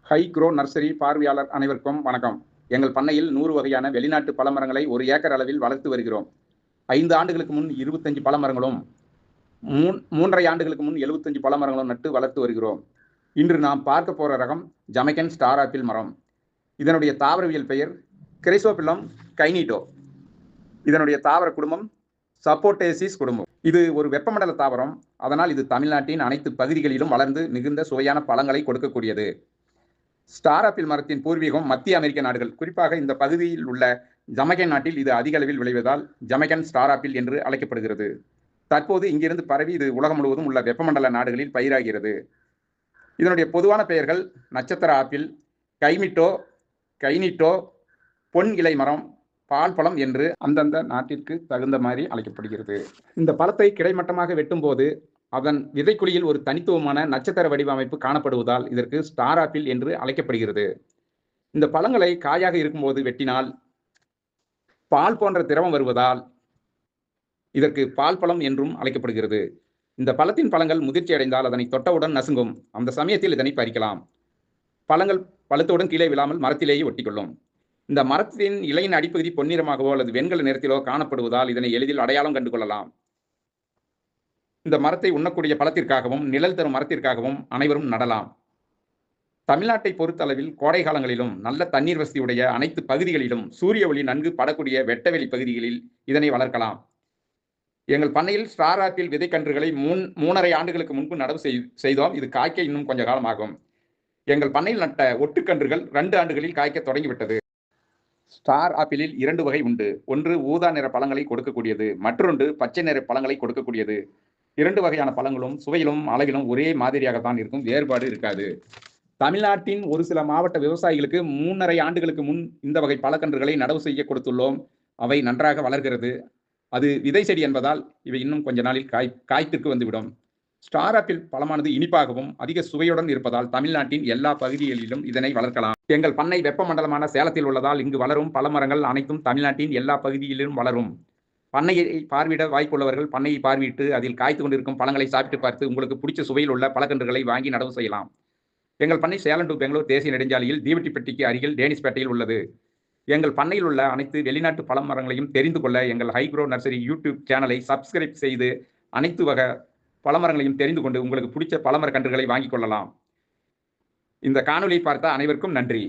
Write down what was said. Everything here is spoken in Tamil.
ஹை க்ரோ நர்சரி பார்வையாளர் அனைவருக்கும் வணக்கம். எங்கள் பண்ணையில் 100 வகையான வெளிநாட்டு பழமரங்களை 1 ஏக்கர் அளவில் வளர்த்து வருகிறோம். 5 ஆண்டுகளுக்கு முன் 25 பழமரங்களும் 3.5 ஆண்டுகளுக்கு முன் 75 பழமரங்களும் நட்டு வளர்த்து வருகிறோம். இன்று நாம் பார்க்க போற ரகம் ஜமைக்கன் ஸ்டார் ஆப்பிள் மரம். இதனுடைய தாவரவியல் பெயர் கிரைசோபில்லம் கைனிட்டோ. இதனுடைய தாவர குடும்பம் சப்போட்டேசிஸ் குடும்பம். இது ஒரு வெப்பமண்டல தாவரம். அதனால் இது தமிழ்நாட்டின் அனைத்து பகுதிகளிலும் வளர்ந்து மிகுந்த சுவையான பழங்களை கொடுக்கக்கூடியது. ஸ்டார் ஆப்பிள் மரத்தின் பூர்வீகம் மத்திய அமெரிக்க நாடுகள். குறிப்பாக இந்த பகுதியில் உள்ள ஜமைக்கன் நாட்டில் இது அதிக அளவில் விளைவதால் ஜமைக்கன் ஸ்டார் ஆப்பிள் என்று அழைக்கப்படுகிறது. தற்போது இங்கிருந்து பரவி இது உலகம் முழுவதும் உள்ள வெப்பமண்டல நாடுகளில் பயிராகிறது. இதனுடைய பொதுவான பெயர்கள் நட்சத்திர ஆப்பிள், கைனிட்டோ, பொன் இலை மரம், பால் பழம் என்று அந்தந்த நாட்டிற்கு தகுந்த மாதிரி அழைக்கப்படுகிறது. இந்த பழத்தை கிடைமட்டமாக வெட்டும் போது அதன் விதைக்குழியில் ஒரு தனித்துவமான நட்சத்திர வடிவமைப்பு காணப்படுவதால் இதற்கு ஸ்டார் ஆப்பிள் என்று அழைக்கப்படுகிறது. இந்த பழங்களை காயாக இருக்கும்போது வெட்டினால் பால் போன்ற திரவம் வருவதால் இதற்கு பால் பழம் என்றும் அழைக்கப்படுகிறது. இந்த பழத்தின் பழங்கள் முதிர்ச்சி அடைந்தால் அதனை தொட்டவுடன் நசுங்கும். அந்த சமயத்தில் இதனை பறிக்கலாம். பழங்கள் பழுத்தவுடன் கீழே விழாமல் மரத்திலேயே ஒட்டிக்கொள்ளும். இந்த மரத்தின் இலையின் அடிப்பகுதி பொன்னிறமாகவோ அல்லது வெண்கல நிறத்திலோ காணப்படுவதால் இதனை எளிதில் அடையாளம் கண்டு கொள்ளலாம். இந்த மரத்தை உண்ணக்கூடிய பழத்திற்காகவும் நிழல் தரும் மரத்திற்காகவும் அனைவரும் நடலாம். தமிழ்நாட்டை பொறுத்தளவில் கோடை காலங்களிலும் நல்ல தண்ணீர் வசதியுடைய அனைத்து பகுதிகளிலும் சூரிய ஒளி நன்கு படக்கூடிய வெட்டவெளி பகுதிகளில் இதனை வளர்க்கலாம். எங்கள் பண்ணையில் ஸ்டார் ஆப்பிள் விதைக்கன்றுகளை 3.5 ஆண்டுகளுக்கு முன்பு நடவு செய்தோம். இது காய்க்க இன்னும் கொஞ்ச காலமாகும். எங்கள் பண்ணையில் நட்ட ஒட்டுக்கன்றுகள் 2 ஆண்டுகளில் காய்க்க தொடங்கிவிட்டது. ஸ்டார் ஆப்பிளில் 2 வகை உண்டு. ஒன்று ஊதா நிற பழங்களை கொடுக்கக்கூடியது, மற்றொன்று பச்சை நிற பழங்களை கொடுக்கக்கூடியது. 2 வகையான பழங்களும் சுவையிலும் அளவிலும் ஒரே மாதிரியாகத்தான் இருக்கும், வேறுபாடு இருக்காது. தமிழ்நாட்டின் ஒரு சில மாவட்ட விவசாயிகளுக்கு 3.5 ஆண்டுகளுக்கு முன் இந்த வகை பழக்கன்றுகளை நடவு செய்ய கொடுத்துள்ளோம். அவை நன்றாக வளர்கிறது. அது விதை செடி என்பதால் இவை இன்னும் கொஞ்ச நாளில் காய்ப்பிற்கு வந்துவிடும். ஸ்டார் ஆப்பிள் பழமானது இனிப்பாகவும் அதிக சுவையுடன் இருப்பதால் தமிழ்நாட்டின் எல்லா பகுதிகளிலும் இதனை வளர்க்கலாம். எங்கள் பண்ணை வெப்பமண்டலமான சேலத்தில் உள்ளதால் இங்கு வளரும் பழமரங்கள் அனைத்தும் தமிழ்நாட்டின் எல்லா பகுதிகளிலும் வளரும். பண்ணையை பார்வையிட வாய்ப்புள்ளவர்கள் பண்ணையை பார்வையிட்டு அதில் காய்த்து கொண்டிருக்கும் பழங்களை சாப்பிட்டு பார்த்து உங்களுக்கு பிடிச்ச சுவையில் உள்ள பழக்கன்றுகளை வாங்கி நடவு செய்யலாம். எங்கள் பண்ணை சேலம் டு பெங்களூர் தேசிய நெடுஞ்சாலையில் தீவட்டிப்பட்டிக்கு அருகில் டேனிஸ்பேட்டையில் உள்ளது. எங்கள் பண்ணையில் உள்ள அனைத்து வெளிநாட்டு பழமரங்களையும் தெரிந்து கொள்ள எங்கள் ஹை க்ரோ நர்சரி யூடியூப் சேனலை சப்ஸ்கிரைப் செய்து அனைத்து வகை பழமரங்களையும் தெரிந்து கொண்டு உங்களுக்கு பிடிச்ச பழமர கன்றுகளை வாங்கிக் கொள்ளலாம். இந்த காணொலியை பார்த்த அனைவருக்கும் நன்றி.